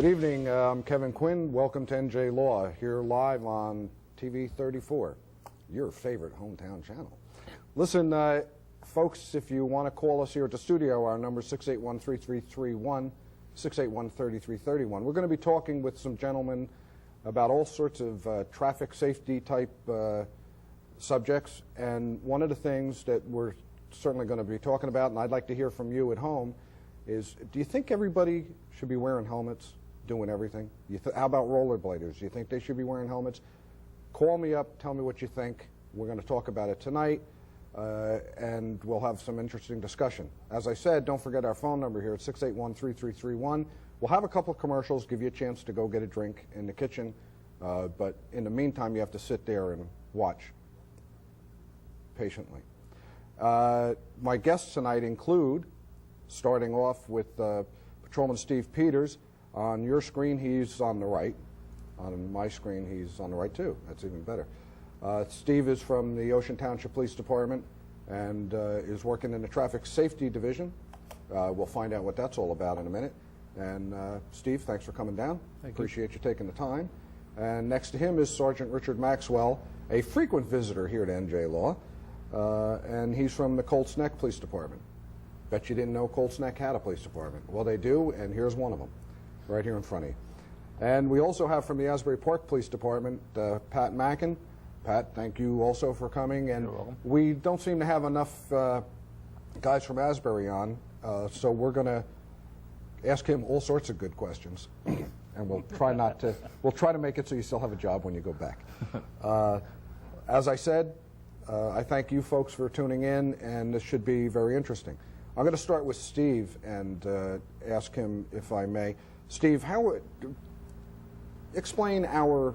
Good evening. I'm Kevin Quinn. Welcome to NJLaw, here live on TV 34, your favorite hometown channel. Listen, folks, if you want to call us here at the studio, our number is 681-3331, 681-3331. We're going to be talking with some gentlemen about all sorts of traffic safety type subjects, and one of the things that we're certainly going to be talking about, and I'd like to hear from you at home, is do you think everybody should be wearing helmets doing everything? How about rollerbladers? Do you think they should be wearing helmets? Call me up, tell me what you think. We're going to talk about it tonight, and we'll have some interesting discussion. As I said, don't forget our phone number here at 681-3331. We'll have a couple of commercials, give you a chance to go get a drink in the kitchen, but in the meantime, you have to sit there and watch patiently. My guests tonight include, starting off with Patrolman Steve Peters. On your screen, he's on the right. On my screen, he's on the right, too. That's even better. Steve is from the Ocean Township Police Department and is working in the Traffic Safety Division. We'll find out what that's all about in a minute. And Steve, thanks for coming down. Appreciate you taking the time. And next to him is Sergeant Richard Maxwell, a frequent visitor here to NJLaw, and he's from the Colts Neck Police Department. Bet you didn't know Colts Neck had a police department. Well, they do, and here's one of them, right here in front of you. And we also have from the Asbury Park Police Department, Pat Makin. Pat, thank you also for coming. And you're welcome. We don't seem to have enough guys from Asbury on, so we're going to ask him all sorts of good questions. And we'll try not to, we'll try to make it so you still have a job when you go back. As I said, I thank you folks for tuning in, and this should be very interesting. I'm going to start with Steve and ask him, if I may. Steve, explain our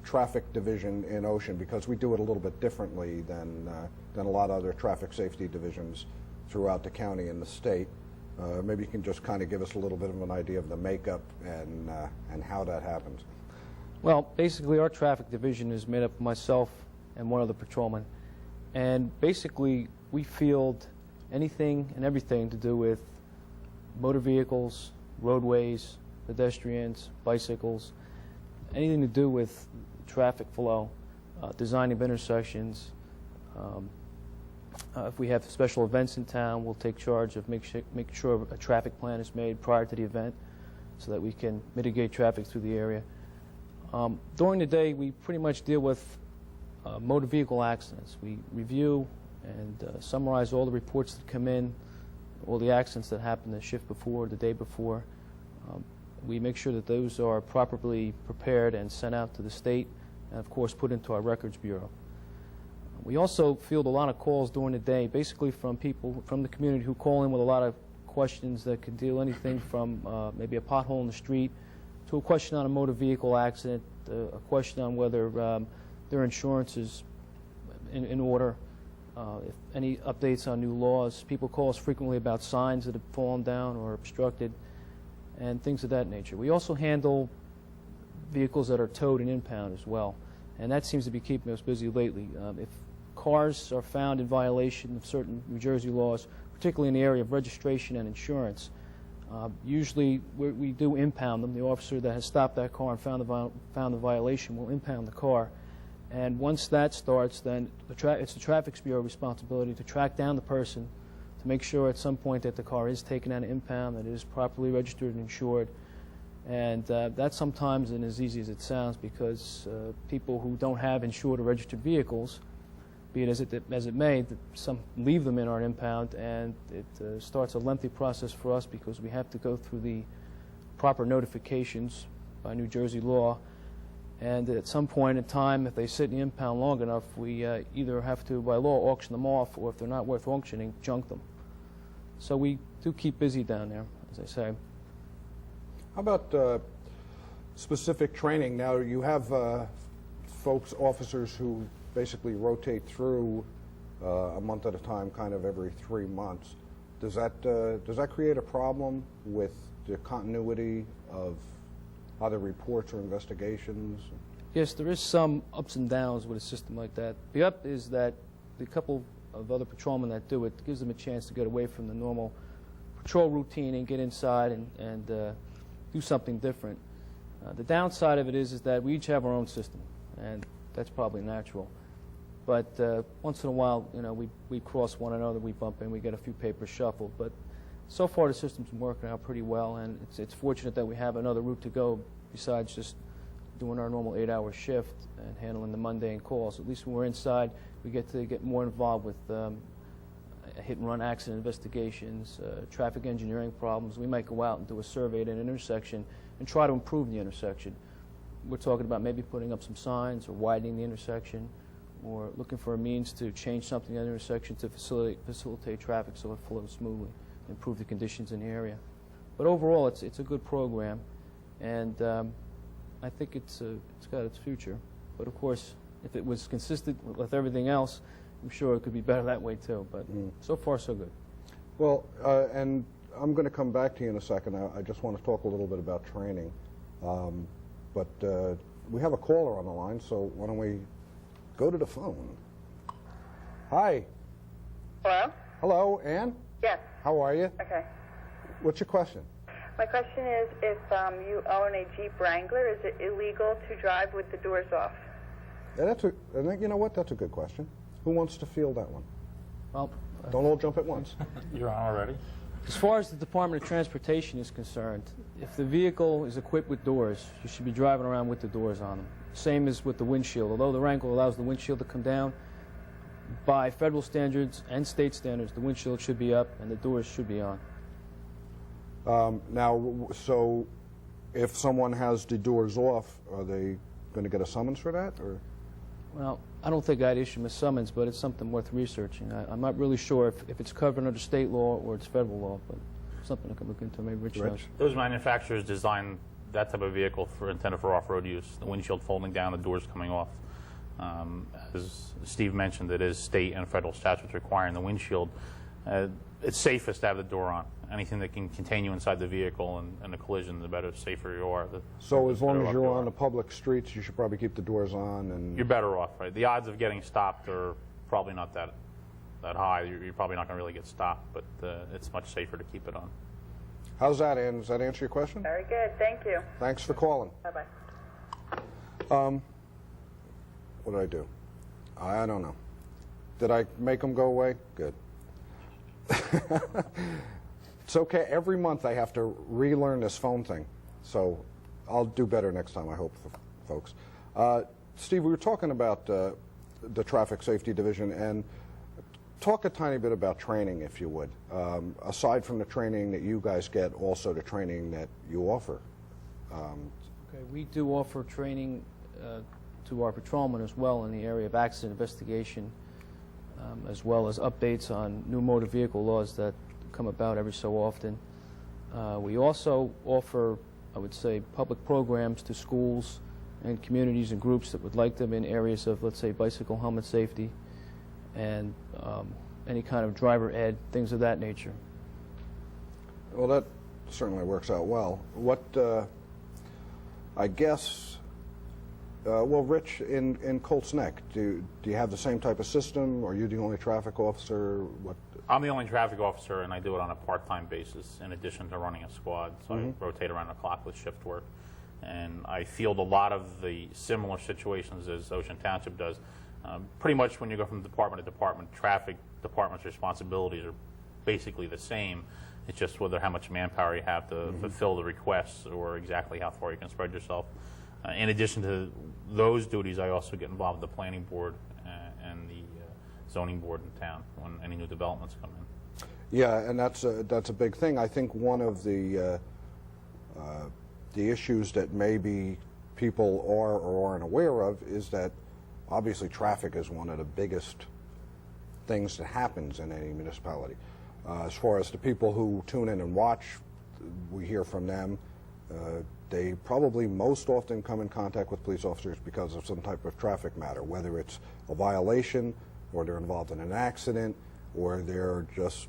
traffic division in Ocean, because we do it a little bit differently than a lot of other traffic safety divisions throughout the county and the state. Maybe you can just kind of give us a little bit of an idea of the makeup and how that happens. Well, basically our traffic division is made up of myself and one other patrolman, and basically we field anything and everything to do with motor vehicles, roadways, pedestrians, bicycles, anything to do with traffic flow, designing of intersections. If we have special events in town, we'll take charge of make sure a traffic plan is made prior to the event so that we can mitigate traffic through the area. During the day, we pretty much deal with motor vehicle accidents. We review and summarize all the reports that come in, all the accidents that happened the shift before, the day before. We make sure that those are properly prepared and sent out to the state and, of course, put into our records bureau. We also field a lot of calls during the day, basically from people from the community who call in with a lot of questions that could deal anything from maybe a pothole in the street to a question on a motor vehicle accident, a question on whether their insurance is in order, if any updates on new laws. People call us frequently about signs that have fallen down or obstructed and things of that nature. We also handle vehicles that are towed and impound as well, and that seems to be keeping us busy lately. If cars are found in violation of certain New Jersey laws, particularly in the area of registration and insurance, usually we do impound them. The officer that has stopped that car and found the violation will impound the car. And once that starts, then it's the Traffic Bureau responsibility to track down the person to make sure at some point that the car is taken out of impound, that it is properly registered and insured. And that sometimes isn't as easy as it sounds, because people who don't have insured or registered vehicles, be it as it may, some leave them in our impound, and it starts a lengthy process for us because we have to go through the proper notifications by New Jersey law. And at some point in time, if they sit in the impound long enough, we either have to, by law, auction them off, or if they're not worth auctioning, junk them. So we do keep busy down there, as I say. How about specific training? Now, you have folks, officers, who basically rotate through a month at a time, kind of every 3 months. Does that create a problem with the continuity of other reports or investigations? Yes, there is some ups and downs with a system like that. The up is that the couple of other patrolmen that do it gives them a chance to get away from the normal patrol routine and get inside and do something different. The downside of it is that we each have our own system, and that's probably natural. But once in a while, we cross one another, we bump in, we get a few papers shuffled. But so far, the system's been working out pretty well, and it's fortunate that we have another route to go besides just doing our normal 8-hour shift and handling the mundane calls. At least when we're inside, we get to get more involved with hit-and-run accident investigations, traffic engineering problems. We might go out and do a survey at an intersection and try to improve the intersection. We're talking about maybe putting up some signs or widening the intersection or looking for a means to change something in the intersection to facilitate traffic so it flows smoothly, improve the conditions in the area. But overall, it's a good program, and I think it's got its future. But of course, if it was consistent with everything else, I'm sure it could be better that way too. But so far, so good. Well, and I'm going to come back to you in a second. I just want to talk a little bit about training. But we have a caller on the line, so why don't we go to the phone? Hi. Hello? Hello, Ann? Yes. How are you? Okay. What's your question? My question is, if you own a Jeep Wrangler, is it illegal to drive with the doors off? Yeah, you know what? That's a good question. Who wants to field that one? Well, don't all jump at once. You're on already. As far as the Department of Transportation is concerned, if the vehicle is equipped with doors, you should be driving around with the doors on them. Same as with the windshield. Although the Wrangler allows the windshield to come down, by federal standards and state standards, the windshield should be up and the doors should be on. Now, so if someone has the doors off, are they going to get a summons for that? Or? Well, I don't think I'd issue them a summons, but it's something worth researching. I'm not really sure if it's covered under state law or it's federal law, but something I could look into. Maybe Rich knows. Those manufacturers design that type of vehicle intended for off-road use. The windshield folding down, the doors coming off. As Steve mentioned, it is state and federal statutes requiring the windshield. It's safest to have the door on. Anything that can contain you inside the vehicle and a collision, the better, safer you are. So as long as you're on the public streets, you should probably keep the doors on. And you're better off, right? The odds of getting stopped are probably not that high. You're probably not going to really get stopped, but it's much safer to keep it on. How's that, Ann? Does that answer your question? Very good. Thank you. Thanks for calling. Bye-bye. What did I do? I don't know. Did I make them go away? Good. It's okay. Every month I have to relearn this phone thing. So I'll do better next time, I hope, folks. Steve, we were talking about the Traffic Safety Division, and talk a tiny bit about training, if you would. Aside from the training that you guys get, also the training that you offer. Okay, we do offer training to our patrolmen as well in the area of accident investigation, as well as updates on new motor vehicle laws that come about every so often. We also offer, I would say, public programs to schools and communities and groups that would like them in areas of, let's say, bicycle helmet safety and any kind of driver ed, things of that nature. Well, that certainly works out well. What, I guess, well, Rich, in Colts Neck, do you have the same type of system? Are you the only traffic officer? What? I'm the only traffic officer, and I do it on a part-time basis in addition to running a squad. So I rotate around the clock with shift work. And I field a lot of the similar situations as Ocean Township does. Pretty much when you go from department to department, traffic department's responsibilities are basically the same. It's just whether how much manpower you have to fulfill the requests or exactly how far you can spread yourself. In addition to those duties, I also get involved with the planning board and the zoning board in town when any new developments come in. Yeah, and that's a big thing. I think one of the issues that maybe people are or aren't aware of is that obviously traffic is one of the biggest things that happens in any municipality. As far as the people who tune in and watch, we hear from them. They probably most often come in contact with police officers because of some type of traffic matter, whether it's a violation or they're involved in an accident or they're just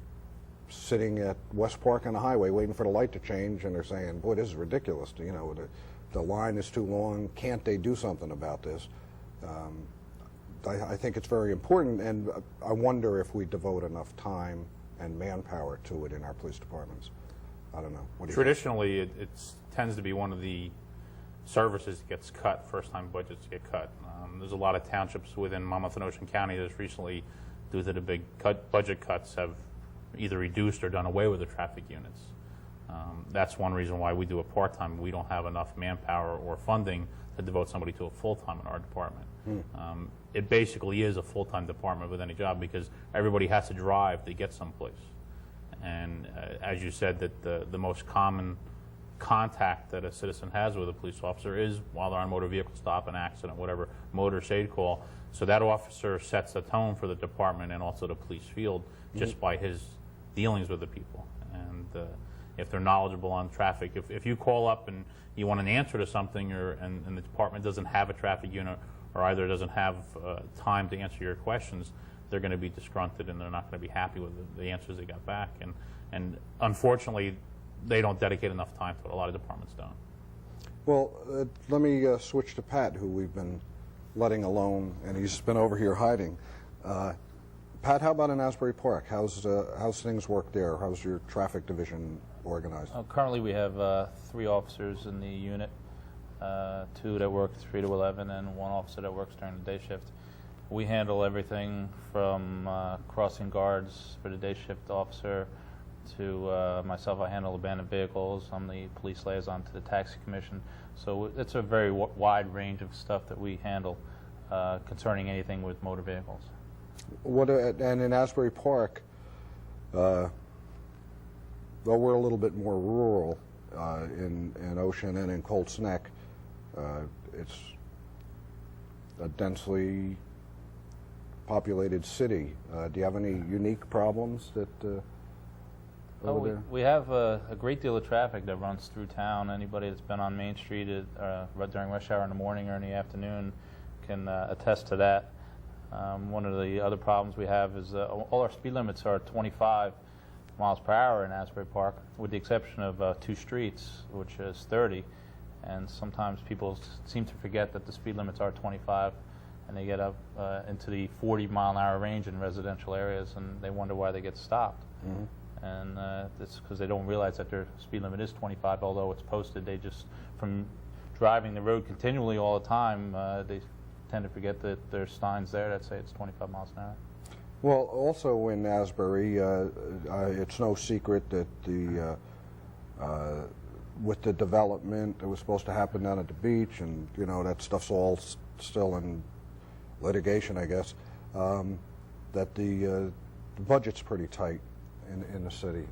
sitting at West Park on the highway waiting for the light to change and they're saying, boy, this is ridiculous. You know, the line is too long. Can't they do something about this? I think it's very important, and I wonder if we devote enough time and manpower to it in our police departments. I don't know. What do you Traditionally, it tends to be one of the services that gets cut, first-time budgets get cut. There's a lot of townships within Monmouth and Ocean County that recently, due to the big budget cuts, have either reduced or done away with the traffic units. That's one reason why we do a part-time. We don't have enough manpower or funding to devote somebody to a full-time in our department. It basically is a full-time department with any job because everybody has to drive to get someplace. And as you said, that the most common contact that a citizen has with a police officer is while they're on a motor vehicle stop, an accident, whatever, motor shade call. So that officer sets the tone for the department and also the police field just by his dealings with the people. And if they're knowledgeable on traffic, if you call up and you want an answer to something and the department doesn't have a traffic unit or either doesn't have time to answer your questions, they're going to be disgruntled and they're not going to be happy with the answers they got back. And unfortunately, they don't dedicate enough time to it. A lot of departments don't. Well, let me switch to Pat, who we've been letting alone, and he's been over here hiding. Pat, how about in Asbury Park? How's things work there? How's your traffic division organized? Currently, we have 3 officers in the unit, 2 that work 3 to 11, and 1 officer that works during the day shift. We handle everything from crossing guards for the day shift officer to myself. I handle abandoned vehicles. I'm the police liaison to the taxi commission. So it's a very wide range of stuff that we handle concerning anything with motor vehicles. And in Asbury Park, though we're a little bit more rural in Ocean and in Colts Neck, it's a densely populated city. Do you have any unique problems that over there? We have a great deal of traffic that runs through town. Anybody that's been on Main Street during rush hour in the morning or in the afternoon can attest to that. One of the other problems we have is all our speed limits are 25 miles per hour in Asbury Park, with the exception of 2 streets, which is 30. And sometimes people seem to forget that the speed limits are 25, and they get up into the 40-mile-an-hour range in residential areas, and they wonder why they get stopped. And it's because they don't realize that their speed limit is 25, although it's posted. They just, from driving the road continually all the time, they tend to forget that there's signs there that say it's 25 miles an hour. Well, also in Asbury, it's no secret that with the development that was supposed to happen down at the beach, and that stuff's all still in litigation, I guess, that the budget's pretty tight in the city,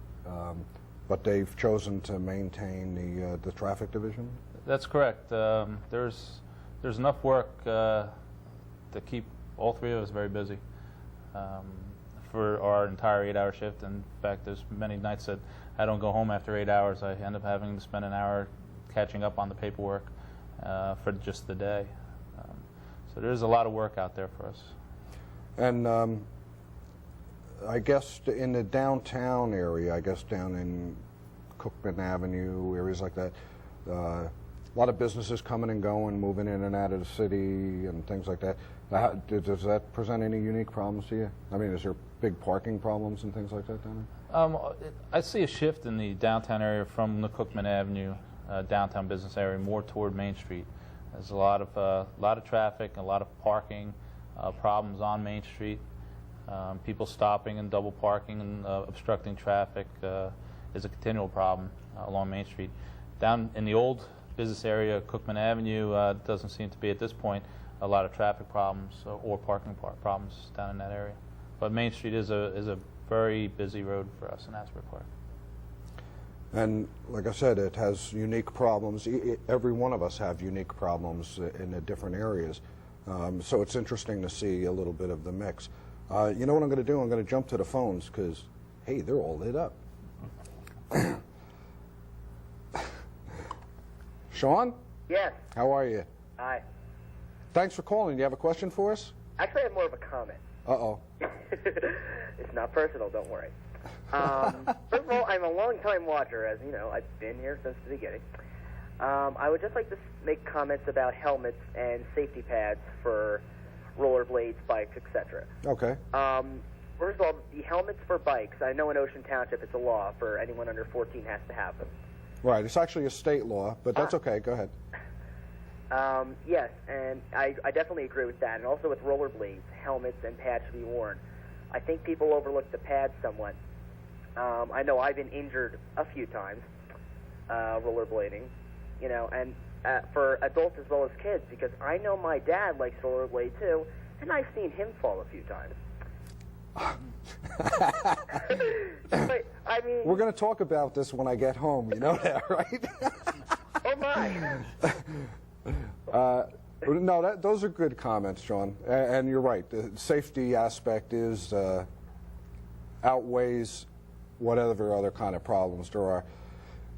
but they've chosen to maintain the traffic division. That's correct. There's enough work to keep all 3 of us very busy for our entire 8-hour shift. In fact, there's many nights that I don't go home after 8 hours. I end up having to spend an hour catching up on the paperwork for just the day. So there's a lot of work out there for us. And I guess in the downtown area, I guess down in Cookman Avenue, areas like that, a lot of businesses coming and going, moving in and out of the city and things like that. Does that present any unique problems to you? I mean, is there big parking problems and things like that down there? I see a shift in the downtown area from the Cookman Avenue downtown business area more toward Main Street. There's a lot of traffic, a lot of parking problems on Main Street. People stopping and double parking and obstructing traffic is a continual problem along Main Street. Down in the old business area, Cookman Avenue, doesn't seem to be at this point a lot of traffic problems or parking problems down in that area. But Main Street is a very busy road for us in Asbury Park. And like I said, it has unique problems. Every one of us have unique problems in the different areas. So it's interesting to see a little bit of the mix. You know what I'm going to do? I'm going to jump to the phones because, hey, they're all lit up. Sean? Yes. How are you? Hi. Thanks for calling. Do you have a question for us? Actually, I have more of a comment. Uh-oh. It's not personal, don't worry. First of all, I'm a long-time watcher, as you know. I've been here since the beginning. I would just like to make comments about helmets and safety pads for rollerblades, bikes, etc. Okay. First of all, the helmets for bikes, I know in Ocean Township it's a law for anyone under 14 has to have them. Right. It's actually a state law, but that's okay. Go ahead. Yes, and I definitely agree with that. And also with rollerblades, helmets and pads should be worn. I think people overlook the pads somewhat. I know I've been injured a few times rollerblading, you know, and for adults as well as kids, because I know my dad likes rollerblade too, and I've seen him fall a few times. But, I mean, We're going to talk about this when I get home. You know that, right? Oh my! No, those are good comments, John. And you're right. The safety aspect is outweighs whatever other kind of problems there are.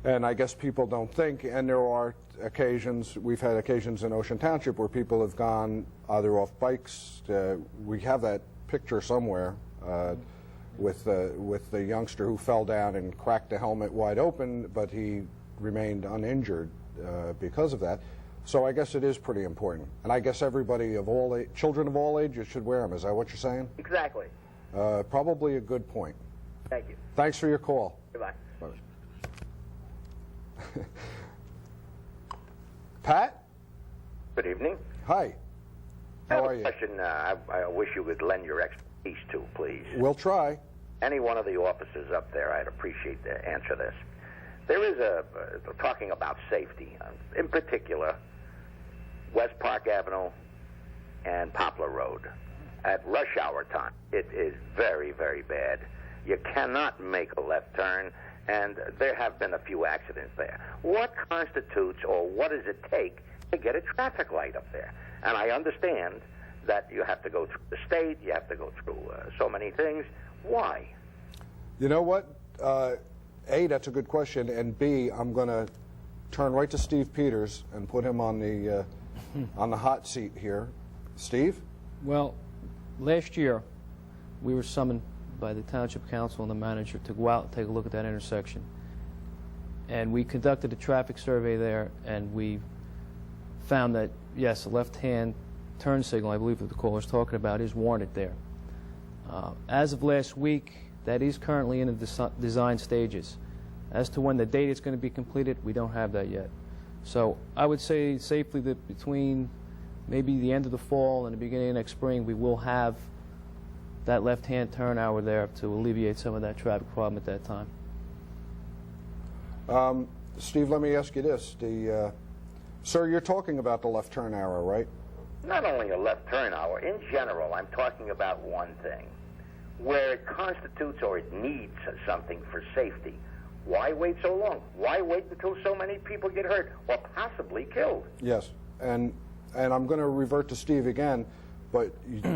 And I guess people don't think, and there are occasions, we've had occasions in Ocean Township where people have gone either off bikes. We have that picture somewhere with the youngster who fell down and cracked the helmet wide open, but he remained uninjured because of that. So I guess it is pretty important. And I guess everybody of all children of all ages should wear them. Is that what you're saying? Exactly. Probably a good point. Thank you. Thanks for your call. Goodbye. Pat? Good evening. Hi. How are I have a you? question I wish you would lend your expertise to, please. We'll try. Any one of the officers up there, I'd appreciate to answer this. There is talking about safety, in particular, West Park Avenue and Poplar Road. At rush hour time, it is very, very bad. You cannot make a left turn, and there have been a few accidents there. What constitutes, or what does it take to get a traffic light up there? And I understand that you have to go through the state, you have to go through so many things. Why? You know what? A, that's a good question, and B, I'm going to turn right to Steve Peters and put him on the hot seat here. Steve? Well, last year, we were summoned by the Township Council and the manager to go out and take a look at that intersection. And we conducted a traffic survey there, and we found that, yes, a left-hand turn signal, I believe that the caller is talking about, is warranted there. As of last week, that is currently in the design stages. As to when the date is going to be completed, we don't have that yet. So I would say safely that between maybe the end of the fall and the beginning of next spring, we will have that left-hand turn hour there to alleviate some of that traffic problem at that time. Steve, let me ask you this. Sir, you're talking about the left turn arrow, right? Not only a left turn hour, in general, I'm talking about one thing. Where it constitutes or it needs something for safety, why wait so long? Why wait until so many people get hurt or possibly killed? Yes, and I'm going to revert to Steve again, but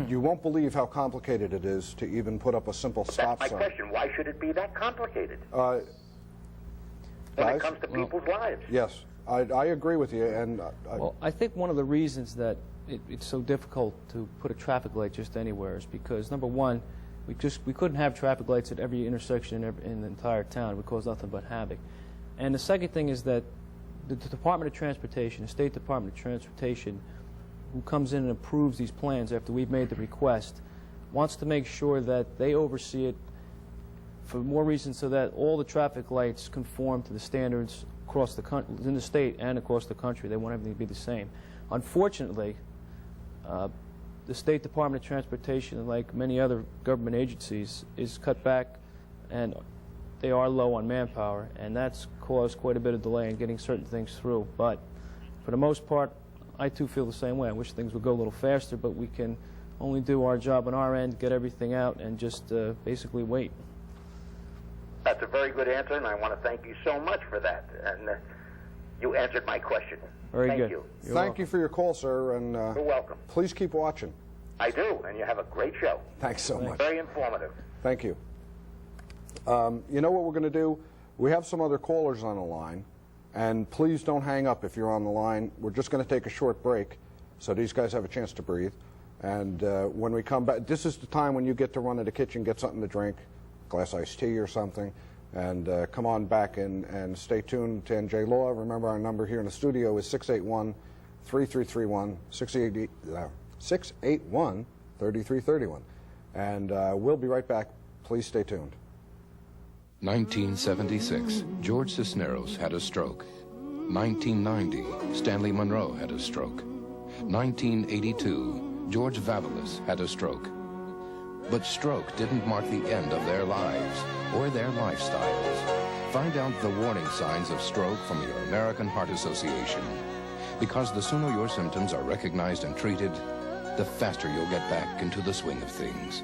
you won't believe how complicated it is to even put up a simple stop That's my sign. question. Why should it be that complicated when guys, it comes to people's lives? Yes, I agree with you, and Well, I think one of the reasons that it's so difficult to put a traffic light just anywhere is because, number one, we couldn't have traffic lights at every intersection in the entire town. It would cause nothing but havoc. And the second thing is that the Department of Transportation, the State Department of Transportation, who comes in and approves these plans after we've made the request, wants to make sure that they oversee it for more reasons so that all the traffic lights conform to the standards across the country, in the state and across the country. They want everything to be the same. Unfortunately, the State Department of Transportation, like many other government agencies, is cut back, and they are low on manpower, and that's caused quite a bit of delay in getting certain things through. But for the most part, I too feel the same way. I wish things would go a little faster, but we can only do our job on our end, get everything out, and just basically wait. That's a very good answer, and I want to thank you so much for that. And you answered my question. Very Thank good. you. thank you for your call, sir, and You're welcome. please keep watching. I do, and you have a great show. Thanks so much. Very informative. Thank you. You know what we're going to do? We have some other callers on the line, and please don't hang up if you're on the line. We're just going to take a short break so these guys have a chance to breathe. And when we come back, this is the time when you get to run to the kitchen, get something to drink, a glass iced tea or something, and come on back and stay tuned to NJLaw. Remember, our number here in the studio is 681-3331, 681-3331. And we'll be right back. Please stay tuned. 1976, George Cisneros had a stroke. 1990, Stanley Monroe had a stroke. 1982, George Vavilas had a stroke. But stroke didn't mark the end of their lives or their lifestyles. Find out the warning signs of stroke from your American Heart Association. Because the sooner your symptoms are recognized and treated, the faster you'll get back into the swing of things.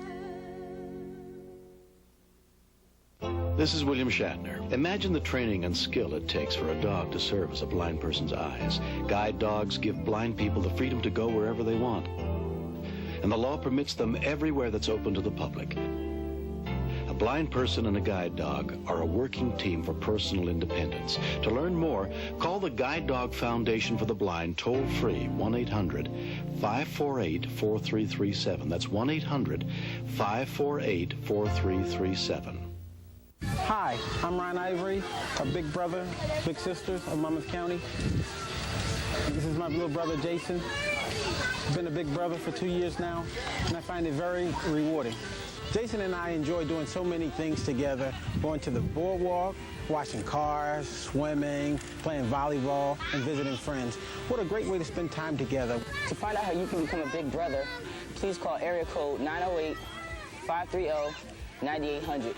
This is William Shatner. Imagine the training and skill it takes for a dog to serve as a blind person's eyes. Guide dogs give blind people the freedom to go wherever they want. And the law permits them everywhere that's open to the public. A blind person and a guide dog are a working team for personal independence. To learn more, call the Guide Dog Foundation for the Blind toll-free 1-800-548-4337. That's 1-800-548-4337. Hi, I'm Ron Ivory, a big brother, big sisters of Monmouth County. This is my little brother, Jason. Been a big brother for 2 years now, and I find it very rewarding. Jason and I enjoy doing so many things together, going to the boardwalk, washing cars, swimming, playing volleyball, and visiting friends. What a great way to spend time together. To find out how you can become a big brother, please call area code 908-530-9800.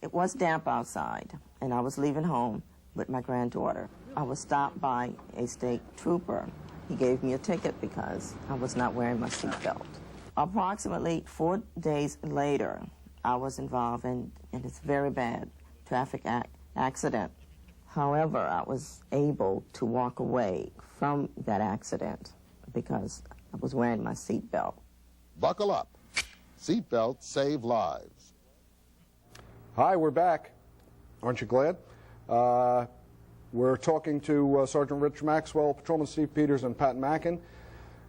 It was damp outside, and I was leaving home with my granddaughter. I was stopped by a state trooper. He gave me a ticket because I was not wearing my seatbelt. Approximately 4 days later, I was involved in this very bad traffic accident. However, I was able to walk away from that accident because I was wearing my seatbelt. Buckle up. Seatbelts save lives. Hi, we're back. Aren't you glad? We're talking to Sergeant Richard Maxwell, Patrolman Steve Peters, and Pat Makin,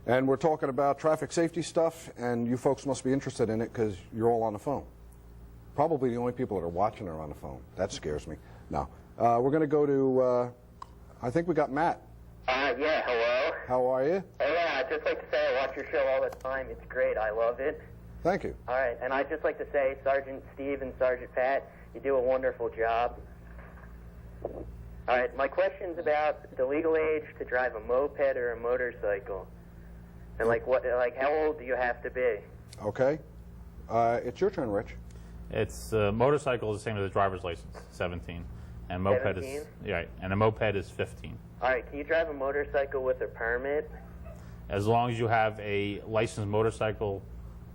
and we're talking about traffic safety stuff, and you folks must be interested in it because you're all on the phone. Probably the only people that are watching are on the phone. That scares me. No. We're going to go to, I think we got Matt. Yeah, hello. How are you? Oh, yeah, I'd just like to say I watch your show all the time. It's great. I love it. Thank you. All right, and I'd just like to say, Sergeant Steve and Sergeant Pat, you do a wonderful job. All right, my question's about the legal age to drive a moped or a motorcycle. And how old do you have to be? Okay. It's your turn, Rich. It's motorcycle is the same as a driver's license, 17, and moped 17? is right, and a moped is 15. All right, can you drive a motorcycle with a permit? As long as you have a licensed motorcycle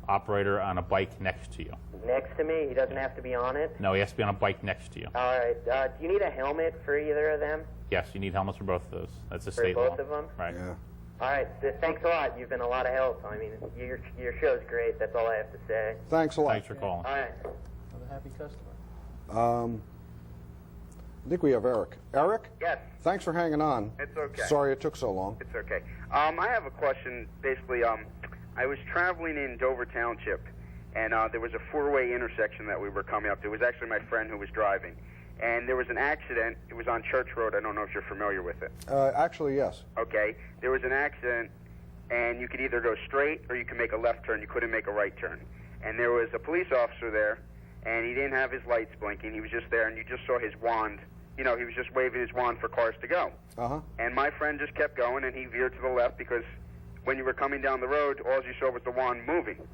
operator on a bike next to you. Next to me? He doesn't have to be on it? No, he has to be on a bike next to you. All right. Do you need a helmet for either of them? Yes, you need helmets for both of those. That's a For state law. both of them? Right. Yeah. All right. Thanks a lot. You've been a lot of help. I mean, your show's great. That's all I have to say. Thanks a lot. Thanks for calling. All right. Another happy customer. I think we have Eric. Eric? Yes. Thanks for hanging on. It's okay. Sorry it took so long. It's okay. I have a question. Basically, I was traveling in Dover Township, and there was a four-way intersection that we were coming up to. It was actually my friend who was driving. And there was an accident. It was on Church Road. I don't know if you're familiar with it. Actually, yes. Okay. There was an accident, and you could either go straight or you could make a left turn. You couldn't make a right turn. And there was a police officer there, and he didn't have his lights blinking. He was just there, and you just saw his wand. You know, he was just waving his wand for cars to go. Uh-huh. And my friend just kept going, and he veered to the left because when you were coming down the road, all you saw was the wand moving.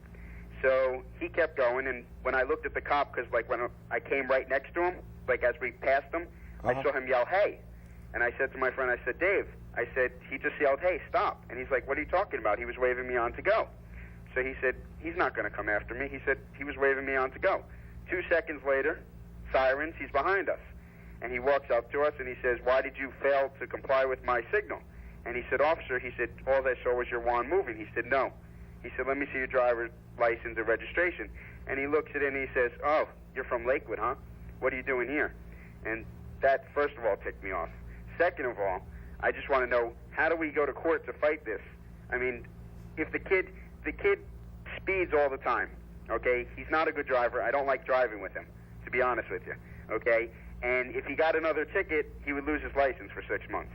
So he kept going, and when I looked at the cop, because, like, when I came right next to him, like, as we passed him, I saw him yell, "Hey." And I said to my friend, I said, "Dave," I said, "he just yelled, 'Hey, stop.'" And he's like, "What are you talking about?" He was waving me on to go. So he said, "He's not going to come after me." He said, he was waving me on to go. 2 seconds later, sirens, he's behind us. And he walks up to us, and he says, "Why did you fail to comply with my signal?" And he said, "Officer," he said, "all I saw was your wand moving." He said, "No." He said, "Let me see your driver's license and registration." And he looks at it, and he says, "Oh, you're from Lakewood, huh? What are you doing here?" And that, first of all, ticked me off. Second of all, I just want to know, how do we go to court to fight this? I mean, if the kid speeds all the time, okay? He's not a good driver. I don't like driving with him, to be honest with you, okay? And if he got another ticket, he would lose his license for 6 months.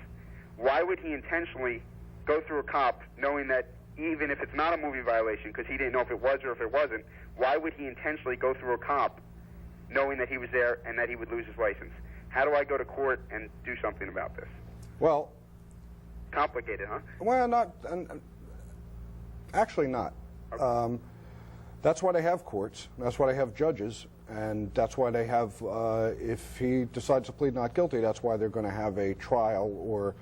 Why would he intentionally go through a cop knowing that even if it's not a moving violation, because he didn't know if it was or if it wasn't, why would he intentionally go through a cop knowing that he was there and that he would lose his license? How do I go to court and do something about this? Well, complicated, huh? Well, not actually not. That's why they have courts. That's why they have judges, and that's why they have. If he decides to plead not guilty, that's why they're going to have a trial or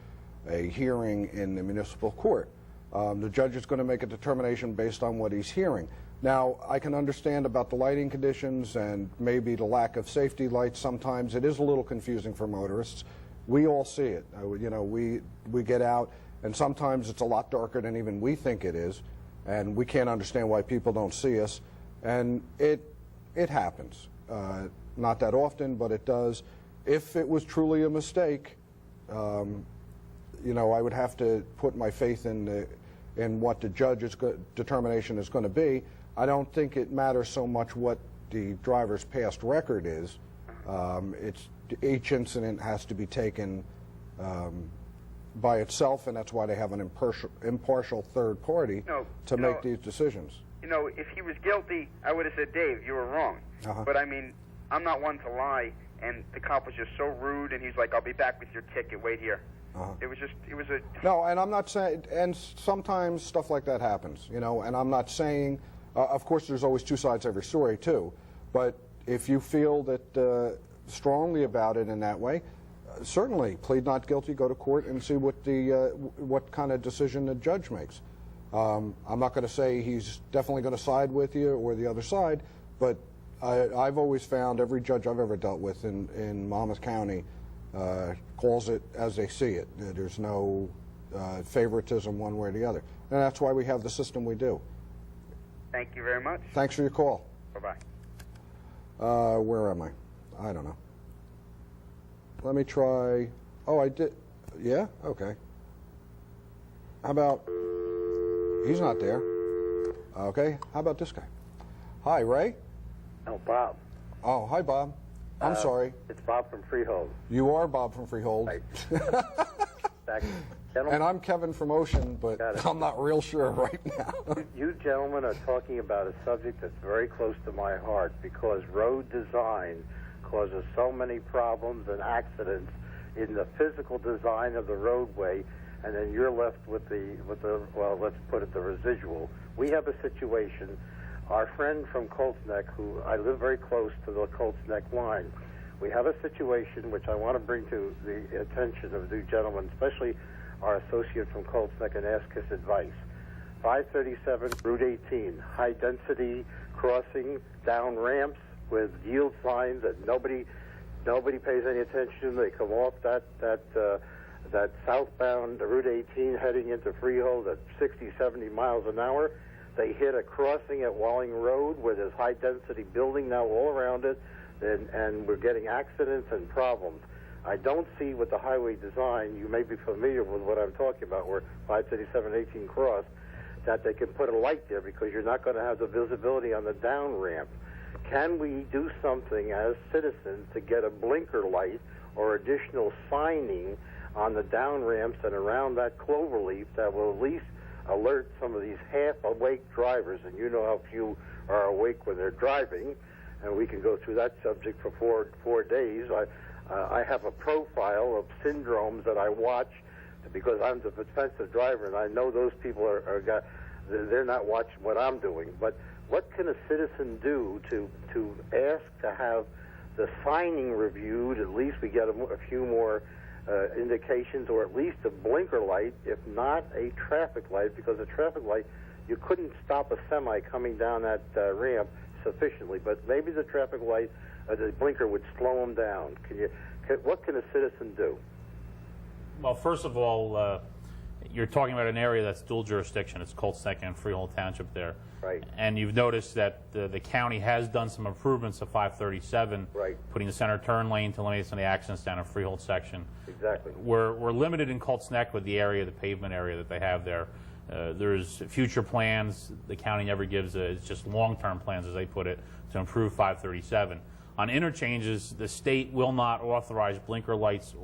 a hearing in the municipal court. The judge is going to make a determination based on what he's hearing. Now, I can understand about the lighting conditions and maybe the lack of safety lights. Sometimes it is a little confusing for motorists. We all see it. You know, we get out, and sometimes it's a lot darker than even we think it is, and we can't understand why people don't see us. And it happens. Not that often, but it does. If it was truly a mistake, you know, I would have to put my faith in what the judge's determination is going to be. I don't think it matters so much what the driver's past record is. Each incident has to be taken by itself, and that's why they have an impartial third party to make these decisions. You know, if he was guilty, I would have said, Dave, you were wrong. But I mean, I'm not one to lie, and the cop was just so rude, and he's like, I'll be back with your ticket, wait here. It was a... No, and I'm not saying, and sometimes stuff like that happens, you know, and I'm not saying, of course there's always two sides to every story too, but if you feel that strongly about it in that way, certainly plead not guilty, go to court and see what kind of decision the judge makes. I'm not going to say he's definitely going to side with you or the other side, but I've always found every judge I've ever dealt with in Monmouth County calls it as they see it. There's no favoritism one way or the other. And that's why we have the system we do. Thank you very much. Thanks for your call. Bye-bye. Where am I? I don't know. Let me try. Oh, I did. Yeah? Okay. How about... He's not there. Okay. How about this guy? Hi, Ray? Oh, Bob. Oh, hi, Bob. I'm sorry. It's Bob from Freehold. You are Bob from Freehold. Right. And I'm Kevin from Ocean, but I'm not real sure right now. You gentlemen are talking about a subject that's very close to my heart because road design causes so many problems and accidents in the physical design of the roadway, and then you're left with the well, let's put it, the residual. We have a situation. Our friend from Colts Neck, who I live very close to the Colts Neck line, we have a situation which I want to bring to the attention of you gentlemen, especially our associate from Colts Neck, and ask his advice. 537 Route 18, high-density crossing, down ramps with yield signs that nobody pays any attention to. They come off that southbound Route 18 heading into Freehold at 60, 70 miles an hour. They hit a crossing at Walling Road where there's high-density building now all around it, and we're getting accidents and problems. I don't see with the highway design, you may be familiar with what I'm talking about, where 537-18 cross, that they can put a light there because you're not going to have the visibility on the down ramp. Can we do something as citizens to get a blinker light or additional signing on the down ramps and around that cloverleaf that will at least alert some of these half-awake drivers, and you know how few are awake when they're driving, and we can go through that subject for four days. I have a profile of syndromes that I watch because I'm the defensive driver, and I know those people they're not watching what I'm doing. But what can a citizen do to ask to have the signing reviewed? At least we get a few more indications, or at least a blinker light, if not a traffic light, because a traffic light, you couldn't stop a semi coming down that ramp sufficiently, but maybe the traffic light, the blinker would slow them down. What can a citizen do? Well, first of all, you're talking about an area that's dual jurisdiction. It's Colts Neck and Freehold Township there. Right. And you've noticed that the county has done some improvements to 537, right, putting the center turn lane to eliminate some of the accidents down in Freehold section. Exactly. We're limited in Colts Neck with the area, the pavement area that they have there. There's future plans. The county never gives it's just long-term plans, as they put it, to improve 537. On interchanges, the state will not authorize blinker lights